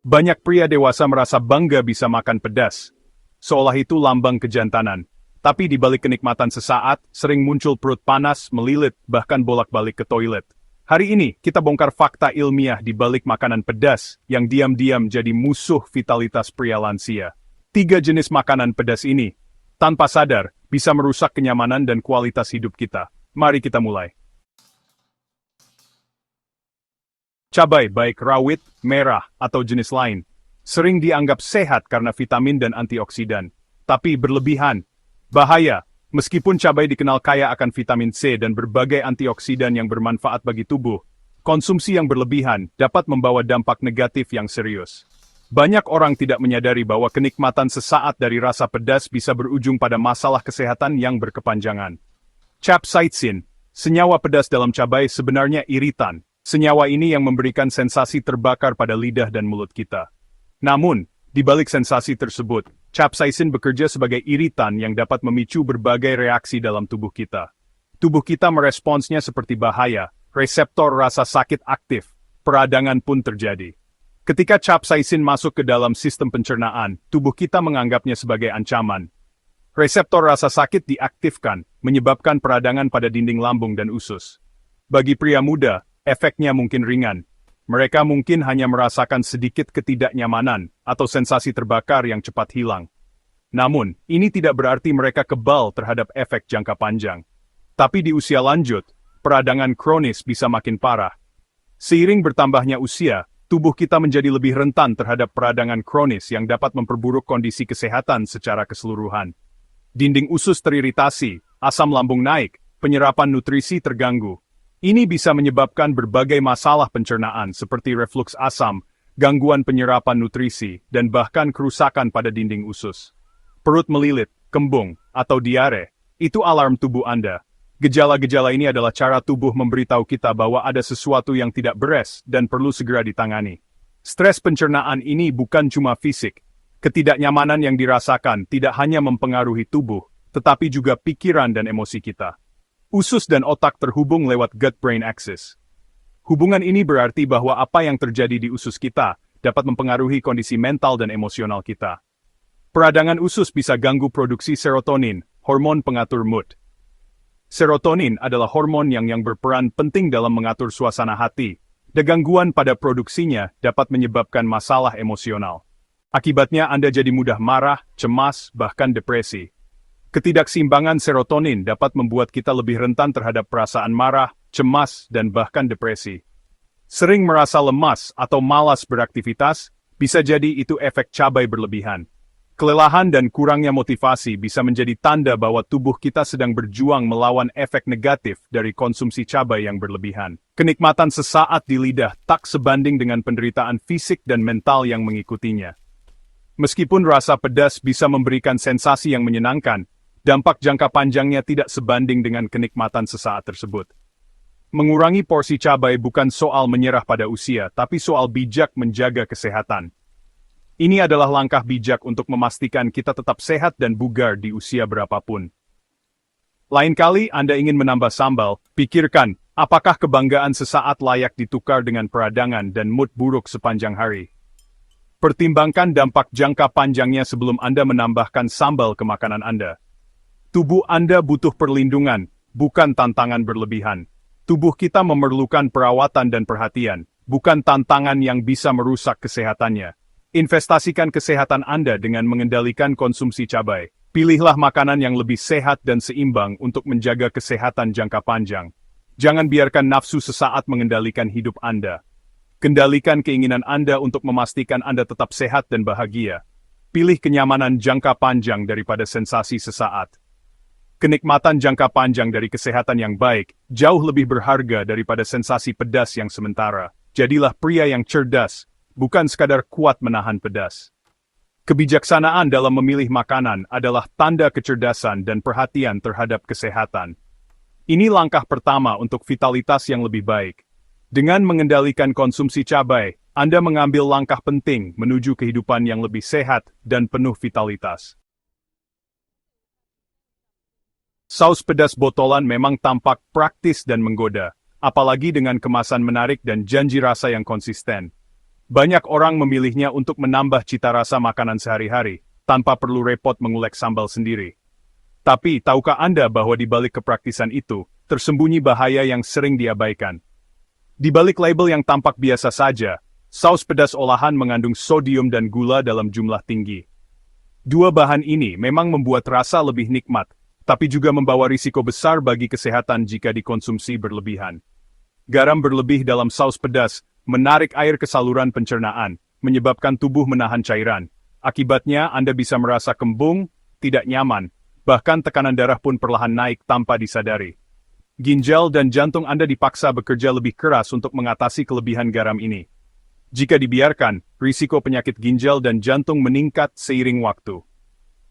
Banyak pria dewasa merasa bangga bisa makan pedas, seolah itu lambang kejantanan. Tapi di balik kenikmatan sesaat, sering muncul perut panas, melilit, bahkan bolak-balik ke toilet. Hari ini, kita bongkar fakta ilmiah di balik makanan pedas yang diam-diam jadi musuh vitalitas pria lansia. 3 jenis makanan pedas ini, tanpa sadar, bisa merusak kenyamanan dan kualitas hidup kita. Mari kita mulai. Cabai baik rawit, merah, atau jenis lain, sering dianggap sehat karena vitamin dan antioksidan. Tapi berlebihan, bahaya. Meskipun cabai dikenal kaya akan vitamin C dan berbagai antioksidan yang bermanfaat bagi tubuh, konsumsi yang berlebihan dapat membawa dampak negatif yang serius. Banyak orang tidak menyadari bahwa kenikmatan sesaat dari rasa pedas bisa berujung pada masalah kesehatan yang berkepanjangan. Capsaicin, senyawa pedas dalam cabai sebenarnya iritan. Senyawa ini yang memberikan sensasi terbakar pada lidah dan mulut kita. Namun, di balik sensasi tersebut, capsaicin bekerja sebagai iritan yang dapat memicu berbagai reaksi dalam tubuh kita. Tubuh kita meresponsnya seperti bahaya, reseptor rasa sakit aktif, peradangan pun terjadi. Ketika capsaicin masuk ke dalam sistem pencernaan, tubuh kita menganggapnya sebagai ancaman. Reseptor rasa sakit diaktifkan, menyebabkan peradangan pada dinding lambung dan usus. Bagi pria muda, efeknya mungkin ringan. Mereka mungkin hanya merasakan sedikit ketidaknyamanan atau sensasi terbakar yang cepat hilang. Namun, ini tidak berarti mereka kebal terhadap efek jangka panjang. Tapi di usia lanjut, peradangan kronis bisa makin parah. Seiring bertambahnya usia, tubuh kita menjadi lebih rentan terhadap peradangan kronis yang dapat memperburuk kondisi kesehatan secara keseluruhan. Dinding usus teriritasi, asam lambung naik, penyerapan nutrisi terganggu. Ini bisa menyebabkan berbagai masalah pencernaan seperti refluks asam, gangguan penyerapan nutrisi, dan bahkan kerusakan pada dinding usus. Perut melilit, kembung, atau diare, itu alarm tubuh Anda. Gejala-gejala ini adalah cara tubuh memberitahu kita bahwa ada sesuatu yang tidak beres dan perlu segera ditangani. Stres pencernaan ini bukan cuma fisik. Ketidaknyamanan yang dirasakan tidak hanya mempengaruhi tubuh, tetapi juga pikiran dan emosi kita. Usus dan otak terhubung lewat gut-brain axis. Hubungan ini berarti bahwa apa yang terjadi di usus kita dapat mempengaruhi kondisi mental dan emosional kita. Peradangan usus bisa ganggu produksi serotonin, hormon pengatur mood. Serotonin adalah hormon yang berperan penting dalam mengatur suasana hati. Dan gangguan pada produksinya dapat menyebabkan masalah emosional. Akibatnya Anda jadi mudah marah, cemas, bahkan depresi. Ketidakseimbangan serotonin dapat membuat kita lebih rentan terhadap perasaan marah, cemas, dan bahkan depresi. Sering merasa lemas atau malas beraktivitas, bisa jadi itu efek cabai berlebihan. Kelelahan dan kurangnya motivasi bisa menjadi tanda bahwa tubuh kita sedang berjuang melawan efek negatif dari konsumsi cabai yang berlebihan. Kenikmatan sesaat di lidah tak sebanding dengan penderitaan fisik dan mental yang mengikutinya. Meskipun rasa pedas bisa memberikan sensasi yang menyenangkan, dampak jangka panjangnya tidak sebanding dengan kenikmatan sesaat tersebut. Mengurangi porsi cabai bukan soal menyerah pada usia, tapi soal bijak menjaga kesehatan. Ini adalah langkah bijak untuk memastikan kita tetap sehat dan bugar di usia berapapun. Lain kali Anda ingin menambah sambal, pikirkan, apakah kebanggaan sesaat layak ditukar dengan peradangan dan mood buruk sepanjang hari? Pertimbangkan dampak jangka panjangnya sebelum Anda menambahkan sambal ke makanan Anda. Tubuh Anda butuh perlindungan, bukan tantangan berlebihan. Tubuh kita memerlukan perawatan dan perhatian, bukan tantangan yang bisa merusak kesehatannya. Investasikan kesehatan Anda dengan mengendalikan konsumsi cabai. Pilihlah makanan yang lebih sehat dan seimbang untuk menjaga kesehatan jangka panjang. Jangan biarkan nafsu sesaat mengendalikan hidup Anda. Kendalikan keinginan Anda untuk memastikan Anda tetap sehat dan bahagia. Pilih kenyamanan jangka panjang daripada sensasi sesaat. Kenikmatan jangka panjang dari kesehatan yang baik, jauh lebih berharga daripada sensasi pedas yang sementara. Jadilah pria yang cerdas, bukan sekadar kuat menahan pedas. Kebijaksanaan dalam memilih makanan adalah tanda kecerdasan dan perhatian terhadap kesehatan. Ini langkah pertama untuk vitalitas yang lebih baik. Dengan mengendalikan konsumsi cabai, Anda mengambil langkah penting menuju kehidupan yang lebih sehat dan penuh vitalitas. Saus pedas botolan memang tampak praktis dan menggoda, apalagi dengan kemasan menarik dan janji rasa yang konsisten. Banyak orang memilihnya untuk menambah cita rasa makanan sehari-hari, tanpa perlu repot mengulek sambal sendiri. Tapi, tahukah Anda bahwa di balik kepraktisan itu, tersembunyi bahaya yang sering diabaikan? Di balik label yang tampak biasa saja, saus pedas olahan mengandung sodium dan gula dalam jumlah tinggi. Dua bahan ini memang membuat rasa lebih nikmat, tapi juga membawa risiko besar bagi kesehatan jika dikonsumsi berlebihan. Garam berlebih dalam saus pedas menarik air ke saluran pencernaan, menyebabkan tubuh menahan cairan. Akibatnya, Anda bisa merasa kembung, tidak nyaman, bahkan tekanan darah pun perlahan naik tanpa disadari. Ginjal dan jantung Anda dipaksa bekerja lebih keras untuk mengatasi kelebihan garam ini. Jika dibiarkan, risiko penyakit ginjal dan jantung meningkat seiring waktu.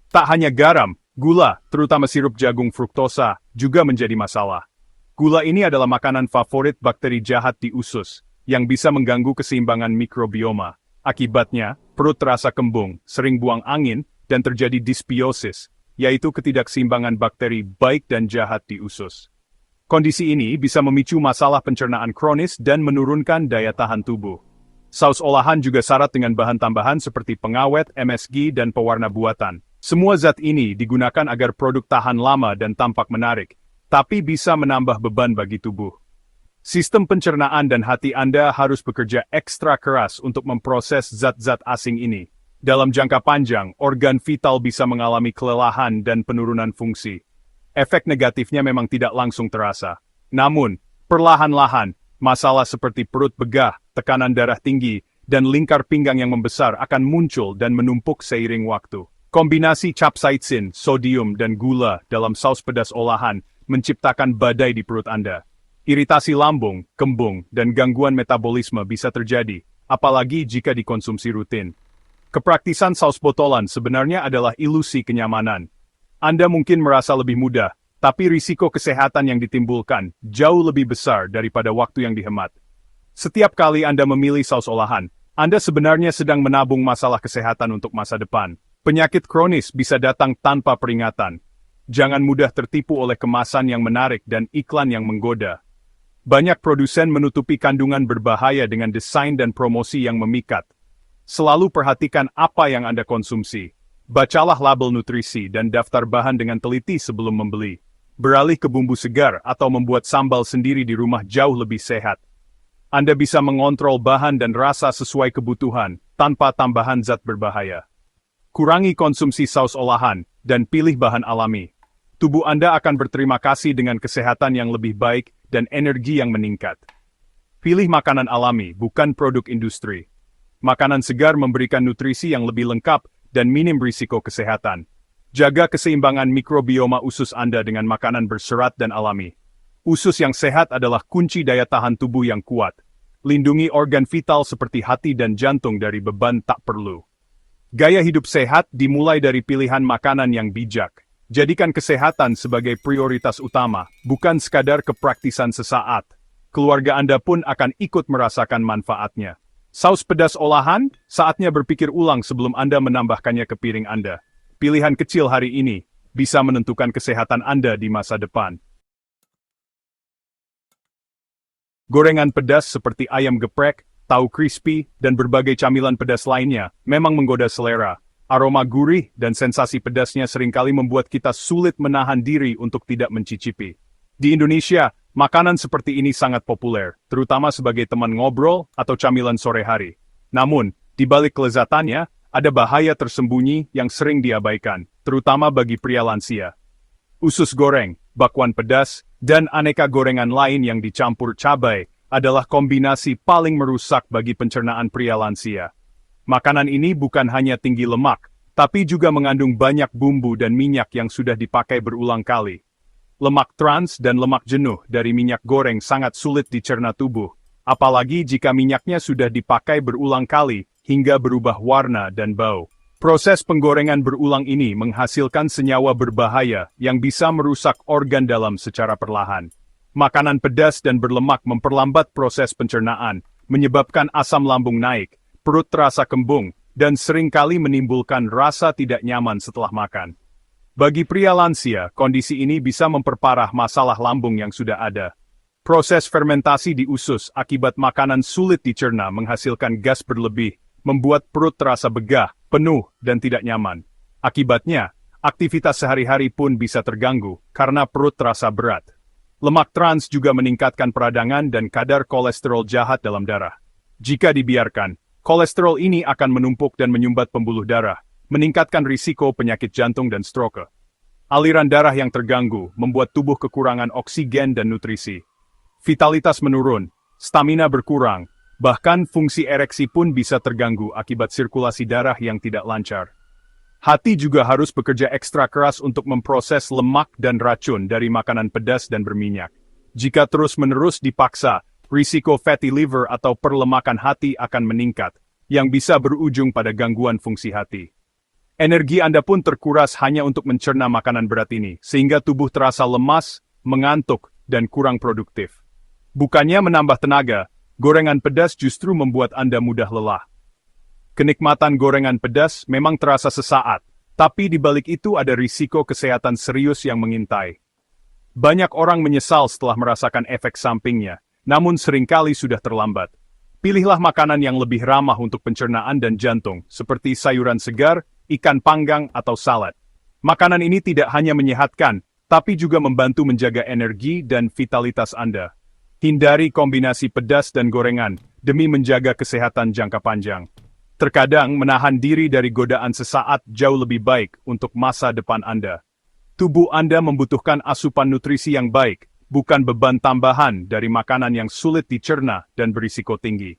Tak hanya garam, gula, terutama sirup jagung fruktosa, juga menjadi masalah. Gula ini adalah makanan favorit bakteri jahat di usus, yang bisa mengganggu keseimbangan mikrobioma. Akibatnya, perut terasa kembung, sering buang angin, dan terjadi dysbiosis, yaitu ketidakseimbangan bakteri baik dan jahat di usus. Kondisi ini bisa memicu masalah pencernaan kronis dan menurunkan daya tahan tubuh. Saus olahan juga syarat dengan bahan tambahan seperti pengawet, MSG, dan pewarna buatan. Semua zat ini digunakan agar produk tahan lama dan tampak menarik, tapi bisa menambah beban bagi tubuh. Sistem pencernaan dan hati Anda harus bekerja ekstra keras untuk memproses zat-zat asing ini. Dalam jangka panjang, organ vital bisa mengalami kelelahan dan penurunan fungsi. Efek negatifnya memang tidak langsung terasa. Namun, perlahan-lahan, masalah seperti perut begah, tekanan darah tinggi, dan lingkar pinggang yang membesar akan muncul dan menumpuk seiring waktu. Kombinasi capsaicin, sodium, dan gula dalam saus pedas olahan menciptakan badai di perut Anda. Iritasi lambung, kembung, dan gangguan metabolisme bisa terjadi, apalagi jika dikonsumsi rutin. Kepraktisan saus botolan sebenarnya adalah ilusi kenyamanan. Anda mungkin merasa lebih mudah, tapi risiko kesehatan yang ditimbulkan jauh lebih besar daripada waktu yang dihemat. Setiap kali Anda memilih saus olahan, Anda sebenarnya sedang menabung masalah kesehatan untuk masa depan. Penyakit kronis bisa datang tanpa peringatan. Jangan mudah tertipu oleh kemasan yang menarik dan iklan yang menggoda. Banyak produsen menutupi kandungan berbahaya dengan desain dan promosi yang memikat. Selalu perhatikan apa yang Anda konsumsi. Bacalah label nutrisi dan daftar bahan dengan teliti sebelum membeli. Beralih ke bumbu segar atau membuat sambal sendiri di rumah jauh lebih sehat. Anda bisa mengontrol bahan dan rasa sesuai kebutuhan, tanpa tambahan zat berbahaya. Kurangi konsumsi saus olahan, dan pilih bahan alami. Tubuh Anda akan berterima kasih dengan kesehatan yang lebih baik dan energi yang meningkat. Pilih makanan alami, bukan produk industri. Makanan segar memberikan nutrisi yang lebih lengkap dan minim risiko kesehatan. Jaga keseimbangan mikrobioma usus Anda dengan makanan berserat dan alami. Usus yang sehat adalah kunci daya tahan tubuh yang kuat. Lindungi organ vital seperti hati dan jantung dari beban tak perlu. Gaya hidup sehat dimulai dari pilihan makanan yang bijak. Jadikan kesehatan sebagai prioritas utama, bukan sekadar kepraktisan sesaat. Keluarga Anda pun akan ikut merasakan manfaatnya. Saus pedas olahan, saatnya berpikir ulang sebelum Anda menambahkannya ke piring Anda. Pilihan kecil hari ini bisa menentukan kesehatan Anda di masa depan. Gorengan pedas seperti ayam geprek, tahu crispy, dan berbagai camilan pedas lainnya memang menggoda selera. Aroma gurih dan sensasi pedasnya seringkali membuat kita sulit menahan diri untuk tidak mencicipi. Di Indonesia, makanan seperti ini sangat populer, terutama sebagai teman ngobrol atau camilan sore hari. Namun, di balik kelezatannya, ada bahaya tersembunyi yang sering diabaikan, terutama bagi pria lansia. Usus goreng, bakwan pedas, dan aneka gorengan lain yang dicampur cabai adalah kombinasi paling merusak bagi pencernaan pria lansia. Makanan ini bukan hanya tinggi lemak, tapi juga mengandung banyak bumbu dan minyak yang sudah dipakai berulang kali. Lemak trans dan lemak jenuh dari minyak goreng sangat sulit dicerna tubuh, apalagi jika minyaknya sudah dipakai berulang kali hingga berubah warna dan bau. Proses penggorengan berulang ini menghasilkan senyawa berbahaya yang bisa merusak organ dalam secara perlahan. Makanan pedas dan berlemak memperlambat proses pencernaan, menyebabkan asam lambung naik, perut terasa kembung, dan seringkali menimbulkan rasa tidak nyaman setelah makan. Bagi pria lansia, kondisi ini bisa memperparah masalah lambung yang sudah ada. Proses fermentasi di usus akibat makanan sulit dicerna menghasilkan gas berlebih, membuat perut terasa begah, penuh, dan tidak nyaman. Akibatnya, aktivitas sehari-hari pun bisa terganggu karena perut terasa berat. Lemak trans juga meningkatkan peradangan dan kadar kolesterol jahat dalam darah. Jika dibiarkan, kolesterol ini akan menumpuk dan menyumbat pembuluh darah, meningkatkan risiko penyakit jantung dan stroke. Aliran darah yang terganggu membuat tubuh kekurangan oksigen dan nutrisi. Vitalitas menurun, stamina berkurang, bahkan fungsi ereksi pun bisa terganggu akibat sirkulasi darah yang tidak lancar. Hati juga harus bekerja ekstra keras untuk memproses lemak dan racun dari makanan pedas dan berminyak. Jika terus-menerus dipaksa, risiko fatty liver atau perlemakan hati akan meningkat, yang bisa berujung pada gangguan fungsi hati. Energi Anda pun terkuras hanya untuk mencerna makanan berat ini, sehingga tubuh terasa lemas, mengantuk, dan kurang produktif. Bukannya menambah tenaga, gorengan pedas justru membuat Anda mudah lelah. Kenikmatan gorengan pedas memang terasa sesaat, tapi di balik itu ada risiko kesehatan serius yang mengintai. Banyak orang menyesal setelah merasakan efek sampingnya, namun seringkali sudah terlambat. Pilihlah makanan yang lebih ramah untuk pencernaan dan jantung, seperti sayuran segar, ikan panggang, atau salad. Makanan ini tidak hanya menyehatkan, tapi juga membantu menjaga energi dan vitalitas Anda. Hindari kombinasi pedas dan gorengan, demi menjaga kesehatan jangka panjang. Terkadang menahan diri dari godaan sesaat jauh lebih baik untuk masa depan Anda. Tubuh Anda membutuhkan asupan nutrisi yang baik, bukan beban tambahan dari makanan yang sulit dicerna dan berisiko tinggi.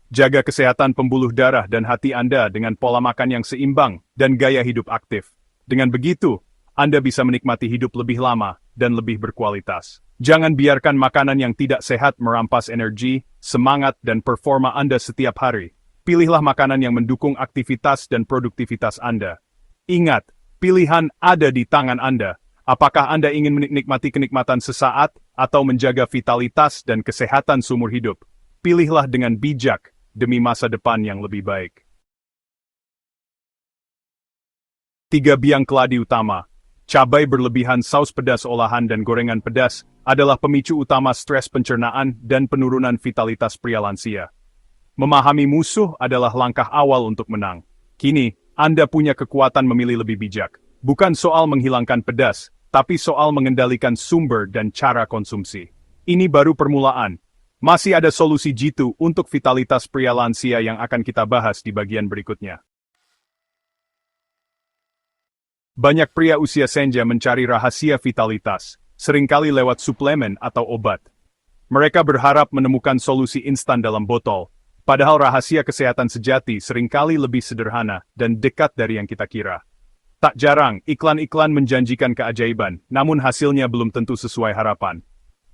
Jaga kesehatan pembuluh darah dan hati Anda dengan pola makan yang seimbang dan gaya hidup aktif. Dengan begitu, Anda bisa menikmati hidup lebih lama dan lebih berkualitas. Jangan biarkan makanan yang tidak sehat merampas energi, semangat, dan performa Anda setiap hari. Pilihlah makanan yang mendukung aktivitas dan produktivitas Anda. Ingat, pilihan ada di tangan Anda. Apakah Anda ingin menikmati kenikmatan sesaat atau menjaga vitalitas dan kesehatan seumur hidup? Pilihlah dengan bijak demi masa depan yang lebih baik. 3 biang keladi utama. Cabai berlebihan, saus pedas olahan, dan gorengan pedas adalah pemicu utama stres pencernaan dan penurunan vitalitas pria lansia. Memahami musuh adalah langkah awal untuk menang. Kini, Anda punya kekuatan memilih lebih bijak. Bukan soal menghilangkan pedas, tapi soal mengendalikan sumber dan cara konsumsi. Ini baru permulaan. Masih ada solusi jitu untuk vitalitas pria lansia yang akan kita bahas di bagian berikutnya. Banyak pria usia senja mencari rahasia vitalitas, seringkali lewat suplemen atau obat. Mereka berharap menemukan solusi instan dalam botol, padahal rahasia kesehatan sejati seringkali lebih sederhana dan dekat dari yang kita kira. Tak jarang, iklan-iklan menjanjikan keajaiban, namun hasilnya belum tentu sesuai harapan.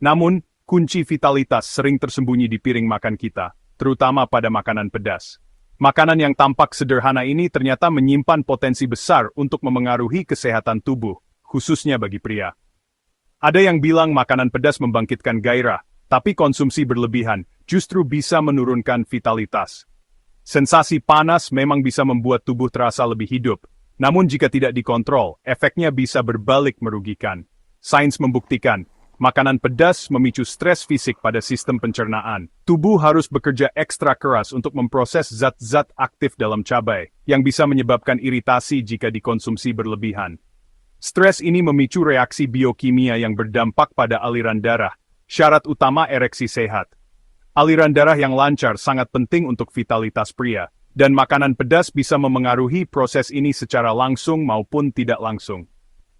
Namun, kunci vitalitas sering tersembunyi di piring makan kita, terutama pada makanan pedas. Makanan yang tampak sederhana ini ternyata menyimpan potensi besar untuk memengaruhi kesehatan tubuh, khususnya bagi pria. Ada yang bilang makanan pedas membangkitkan gairah, tapi konsumsi berlebihan justru bisa menurunkan vitalitas. Sensasi panas memang bisa membuat tubuh terasa lebih hidup, namun jika tidak dikontrol, efeknya bisa berbalik merugikan. Sains membuktikan, makanan pedas memicu stres fisik pada sistem pencernaan. Tubuh harus bekerja ekstra keras untuk memproses zat-zat aktif dalam cabai, yang bisa menyebabkan iritasi jika dikonsumsi berlebihan. Stres ini memicu reaksi biokimia yang berdampak pada aliran darah, syarat utama ereksi sehat. Aliran darah yang lancar sangat penting untuk vitalitas pria, dan makanan pedas bisa memengaruhi proses ini secara langsung maupun tidak langsung.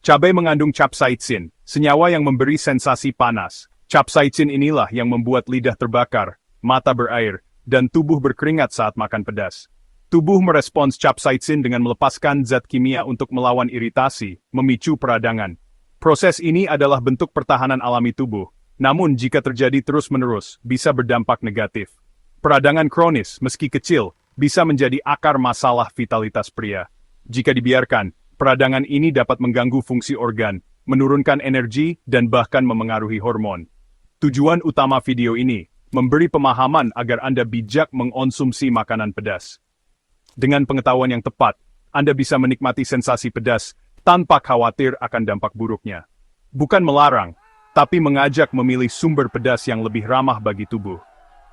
Cabai mengandung capsaicin, senyawa yang memberi sensasi panas. Capsaicin inilah yang membuat lidah terbakar, mata berair, dan tubuh berkeringat saat makan pedas. Tubuh merespons capsaicin dengan melepaskan zat kimia untuk melawan iritasi, memicu peradangan. Proses ini adalah bentuk pertahanan alami tubuh, namun jika terjadi terus-menerus, bisa berdampak negatif. Peradangan kronis, meski kecil, bisa menjadi akar masalah vitalitas pria. Jika dibiarkan, peradangan ini dapat mengganggu fungsi organ, menurunkan energi, dan bahkan memengaruhi hormon. Tujuan utama video ini, memberi pemahaman agar Anda bijak mengonsumsi makanan pedas. Dengan pengetahuan yang tepat, Anda bisa menikmati sensasi pedas, tanpa khawatir akan dampak buruknya. Bukan melarang, tapi mengajak memilih sumber pedas yang lebih ramah bagi tubuh.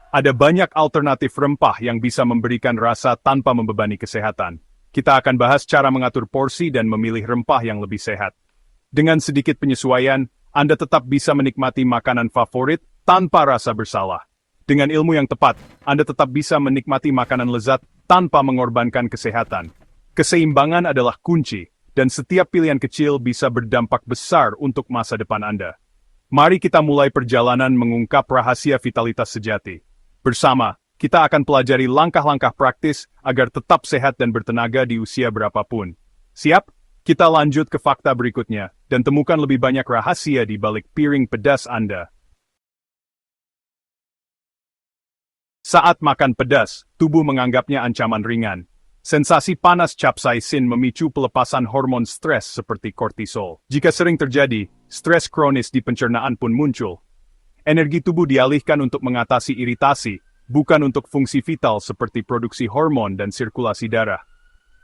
Ada banyak alternatif rempah yang bisa memberikan rasa tanpa membebani kesehatan. Kita akan bahas cara mengatur porsi dan memilih rempah yang lebih sehat. Dengan sedikit penyesuaian, Anda tetap bisa menikmati makanan favorit tanpa rasa bersalah. Dengan ilmu yang tepat, Anda tetap bisa menikmati makanan lezat tanpa mengorbankan kesehatan. Keseimbangan adalah kunci, dan setiap pilihan kecil bisa berdampak besar untuk masa depan Anda. Mari kita mulai perjalanan mengungkap rahasia vitalitas sejati. Bersama, kita akan pelajari langkah-langkah praktis agar tetap sehat dan bertenaga di usia berapapun. Siap? Kita lanjut ke fakta berikutnya, dan temukan lebih banyak rahasia di balik piring pedas Anda. Saat makan pedas, tubuh menganggapnya ancaman ringan. Sensasi panas capsaicin memicu pelepasan hormon stres seperti kortisol. Jika sering terjadi, stres kronis di pencernaan pun muncul. Energi tubuh dialihkan untuk mengatasi iritasi, bukan untuk fungsi vital seperti produksi hormon dan sirkulasi darah.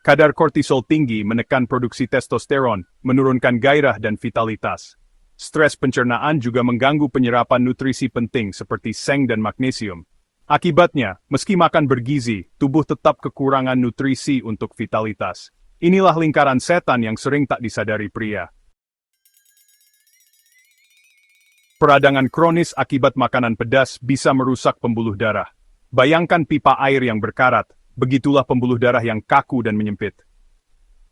Kadar kortisol tinggi menekan produksi testosteron, menurunkan gairah dan vitalitas. Stres pencernaan juga mengganggu penyerapan nutrisi penting seperti seng dan magnesium. Akibatnya, meski makan bergizi, tubuh tetap kekurangan nutrisi untuk vitalitas. Inilah lingkaran setan yang sering tak disadari pria. Peradangan kronis akibat makanan pedas bisa merusak pembuluh darah. Bayangkan pipa air yang berkarat, begitulah pembuluh darah yang kaku dan menyempit.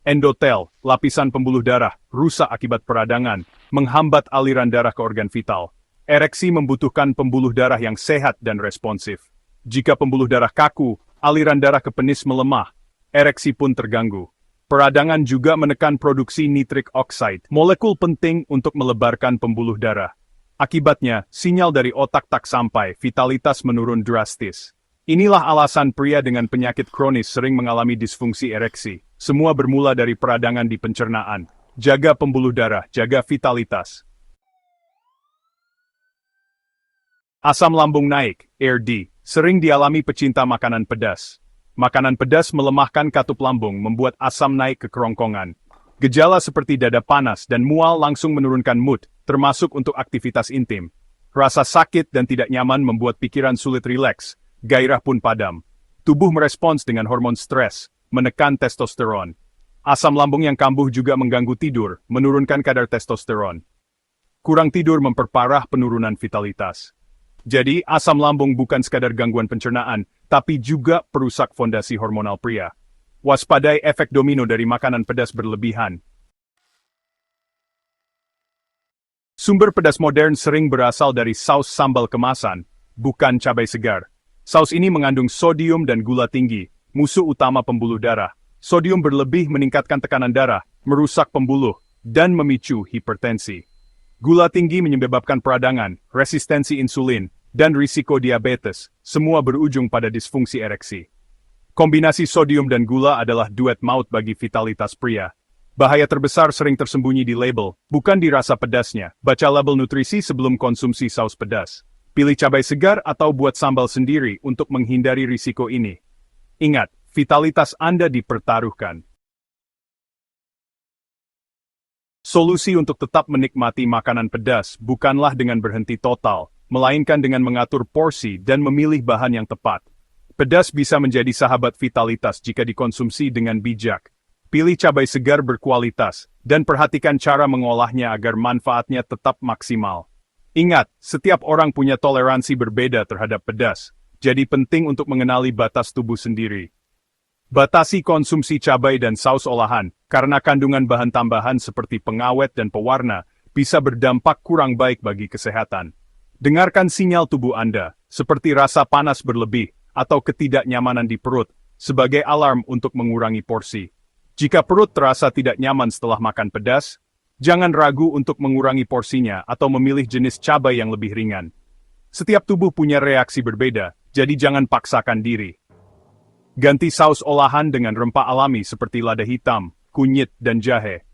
Endotel, lapisan pembuluh darah, rusak akibat peradangan, menghambat aliran darah ke organ vital. Ereksi membutuhkan pembuluh darah yang sehat dan responsif. Jika pembuluh darah kaku, aliran darah ke penis melemah, ereksi pun terganggu. Peradangan juga menekan produksi nitric oxide, molekul penting untuk melebarkan pembuluh darah. Akibatnya, sinyal dari otak tak sampai, vitalitas menurun drastis. Inilah alasan pria dengan penyakit kronis sering mengalami disfungsi ereksi. Semua bermula dari peradangan di pencernaan. Jaga pembuluh darah, jaga vitalitas. Asam lambung naik, ARD, sering dialami pecinta makanan pedas. Makanan pedas melemahkan katup lambung, membuat asam naik ke kerongkongan. Gejala seperti dada panas dan mual langsung menurunkan mood, termasuk untuk aktivitas intim. Rasa sakit dan tidak nyaman membuat pikiran sulit rileks, gairah pun padam. Tubuh merespons dengan hormon stres, menekan testosteron. Asam lambung yang kambuh juga mengganggu tidur, menurunkan kadar testosteron. Kurang tidur memperparah penurunan vitalitas. Jadi, asam lambung bukan sekadar gangguan pencernaan, tapi juga perusak fondasi hormonal pria. Waspadai efek domino dari makanan pedas berlebihan. Sumber pedas modern sering berasal dari saus sambal kemasan, bukan cabai segar. Saus ini mengandung sodium dan gula tinggi, musuh utama pembuluh darah. Sodium berlebih meningkatkan tekanan darah, merusak pembuluh, dan memicu hipertensi. Gula tinggi menyebabkan peradangan, resistensi insulin, dan risiko diabetes, semua berujung pada disfungsi ereksi. Kombinasi sodium dan gula adalah duet maut bagi vitalitas pria. Bahaya terbesar sering tersembunyi di label, bukan di rasa pedasnya. Baca label nutrisi sebelum konsumsi saus pedas. Pilih cabai segar atau buat sambal sendiri untuk menghindari risiko ini. Ingat, vitalitas Anda dipertaruhkan. Solusi untuk tetap menikmati makanan pedas bukanlah dengan berhenti total, melainkan dengan mengatur porsi dan memilih bahan yang tepat. Pedas bisa menjadi sahabat vitalitas jika dikonsumsi dengan bijak. Pilih cabai segar berkualitas, dan perhatikan cara mengolahnya agar manfaatnya tetap maksimal. Ingat, setiap orang punya toleransi berbeda terhadap pedas, jadi penting untuk mengenali batas tubuh sendiri. Batasi konsumsi cabai dan saus olahan, karena kandungan bahan tambahan seperti pengawet dan pewarna bisa berdampak kurang baik bagi kesehatan. Dengarkan sinyal tubuh Anda, seperti rasa panas berlebih, atau ketidaknyamanan di perut, sebagai alarm untuk mengurangi porsi. Jika perut terasa tidak nyaman setelah makan pedas, jangan ragu untuk mengurangi porsinya atau memilih jenis cabai yang lebih ringan. Setiap tubuh punya reaksi berbeda, jadi jangan paksakan diri. Ganti saus olahan dengan rempah alami seperti lada hitam, kunyit, dan jahe.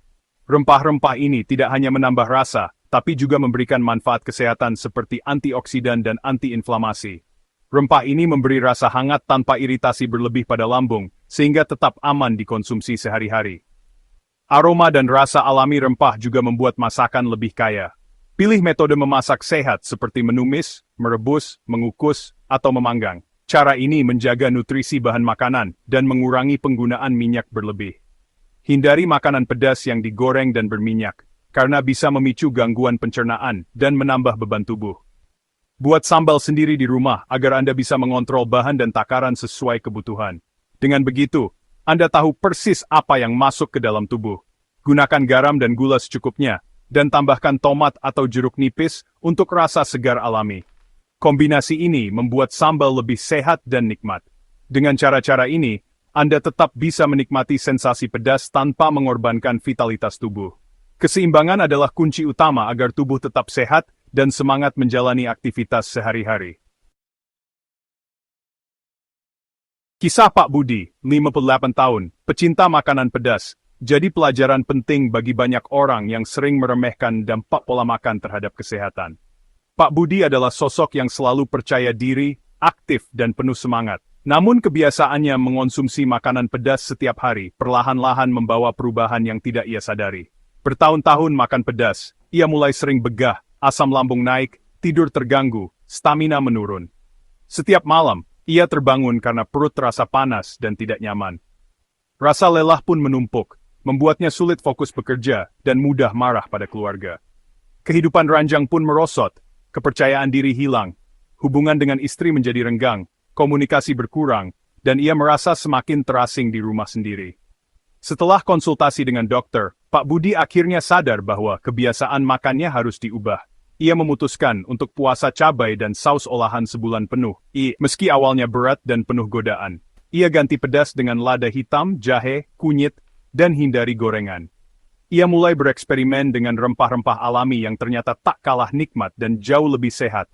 Rempah-rempah ini tidak hanya menambah rasa, tapi juga memberikan manfaat kesehatan seperti antioksidan dan antiinflamasi. Rempah ini memberi rasa hangat tanpa iritasi berlebih pada lambung, sehingga tetap aman dikonsumsi sehari-hari. Aroma dan rasa alami rempah juga membuat masakan lebih kaya. Pilih metode memasak sehat seperti menumis, merebus, mengukus, atau memanggang. Cara ini menjaga nutrisi bahan makanan dan mengurangi penggunaan minyak berlebih. Hindari makanan pedas yang digoreng dan berminyak, karena bisa memicu gangguan pencernaan dan menambah beban tubuh. Buat sambal sendiri di rumah agar Anda bisa mengontrol bahan dan takaran sesuai kebutuhan. Dengan begitu, Anda tahu persis apa yang masuk ke dalam tubuh. Gunakan garam dan gula secukupnya, dan tambahkan tomat atau jeruk nipis untuk rasa segar alami. Kombinasi ini membuat sambal lebih sehat dan nikmat. Dengan cara-cara ini, Anda tetap bisa menikmati sensasi pedas tanpa mengorbankan vitalitas tubuh. Keseimbangan adalah kunci utama agar tubuh tetap sehat dan semangat menjalani aktivitas sehari-hari. Kisah Pak Budi, 58 tahun, pecinta makanan pedas, jadi pelajaran penting bagi banyak orang yang sering meremehkan dampak pola makan terhadap kesehatan. Pak Budi adalah sosok yang selalu percaya diri, aktif dan penuh semangat. Namun kebiasaannya mengonsumsi makanan pedas setiap hari perlahan-lahan membawa perubahan yang tidak ia sadari. Bertahun-tahun makan pedas, ia mulai sering begah, asam lambung naik, tidur terganggu, stamina menurun. Setiap malam, ia terbangun karena perut terasa panas dan tidak nyaman. Rasa lelah pun menumpuk, membuatnya sulit fokus bekerja dan mudah marah pada keluarga. Kehidupan ranjang pun merosot, kepercayaan diri hilang, hubungan dengan istri menjadi renggang, komunikasi berkurang, dan ia merasa semakin terasing di rumah sendiri. Setelah konsultasi dengan dokter, Pak Budi akhirnya sadar bahwa kebiasaan makannya harus diubah. Ia memutuskan untuk puasa cabai dan saus olahan sebulan penuh. Meski awalnya berat dan penuh godaan, ia ganti pedas dengan lada hitam, jahe, kunyit, dan hindari gorengan. Ia mulai bereksperimen dengan rempah-rempah alami yang ternyata tak kalah nikmat dan jauh lebih sehat.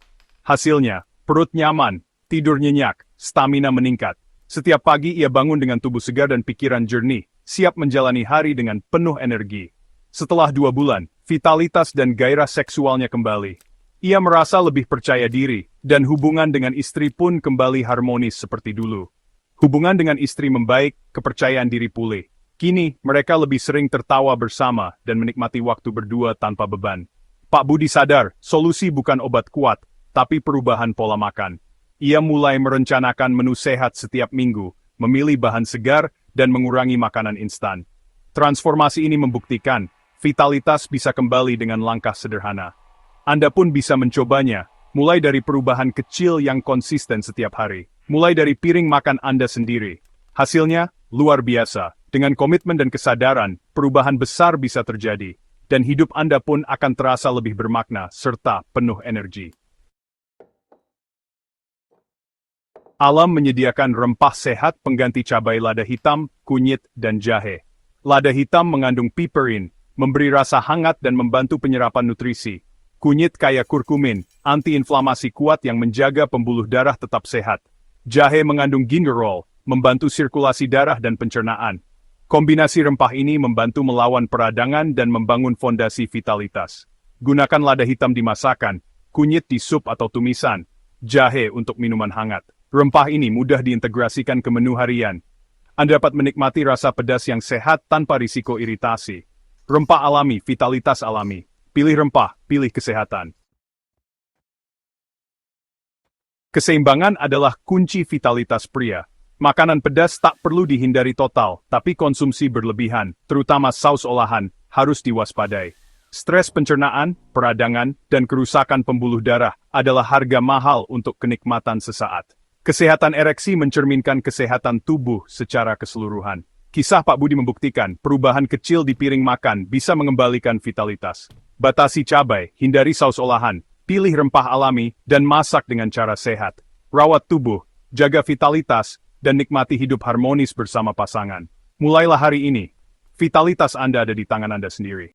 Hasilnya, perut nyaman, tidur nyenyak, stamina meningkat. Setiap pagi ia bangun dengan tubuh segar dan pikiran jernih, siap menjalani hari dengan penuh energi. Setelah 2 bulan, vitalitas dan gairah seksualnya kembali. Ia merasa lebih percaya diri, dan hubungan dengan istri pun kembali harmonis seperti dulu. Hubungan dengan istri membaik, kepercayaan diri pulih. Kini, mereka lebih sering tertawa bersama dan menikmati waktu berdua tanpa beban. Pak Budi sadar, solusi bukan obat kuat, tapi perubahan pola makan. Ia mulai merencanakan menu sehat setiap minggu, memilih bahan segar, dan mengurangi makanan instan. Transformasi ini membuktikan, vitalitas bisa kembali dengan langkah sederhana. Anda pun bisa mencobanya, mulai dari perubahan kecil yang konsisten setiap hari. Mulai dari piring makan Anda sendiri. Hasilnya, luar biasa. Dengan komitmen dan kesadaran, perubahan besar bisa terjadi, dan hidup Anda pun akan terasa lebih bermakna serta penuh energi. Alam menyediakan rempah sehat pengganti cabai lada hitam, kunyit, dan jahe. Lada hitam mengandung piperin, memberi rasa hangat dan membantu penyerapan nutrisi. Kunyit kaya kurkumin, antiinflamasi kuat yang menjaga pembuluh darah tetap sehat. Jahe mengandung gingerol, membantu sirkulasi darah dan pencernaan. Kombinasi rempah ini membantu melawan peradangan dan membangun fondasi vitalitas. Gunakan lada hitam di masakan, kunyit di sup atau tumisan, jahe untuk minuman hangat. Rempah ini mudah diintegrasikan ke menu harian. Anda dapat menikmati rasa pedas yang sehat tanpa risiko iritasi. Rempah alami, vitalitas alami. Pilih rempah, pilih kesehatan. Keseimbangan adalah kunci vitalitas pria. Makanan pedas tak perlu dihindari total, tapi konsumsi berlebihan, terutama saus olahan, harus diwaspadai. Stres pencernaan, peradangan, dan kerusakan pembuluh darah adalah harga mahal untuk kenikmatan sesaat. Kesehatan ereksi mencerminkan kesehatan tubuh secara keseluruhan. Kisah Pak Budi membuktikan, perubahan kecil di piring makan bisa mengembalikan vitalitas. Batasi cabai, hindari saus olahan, pilih rempah alami, dan masak dengan cara sehat. Rawat tubuh, jaga vitalitas, dan nikmati hidup harmonis bersama pasangan. Mulailah hari ini. Vitalitas Anda ada di tangan Anda sendiri.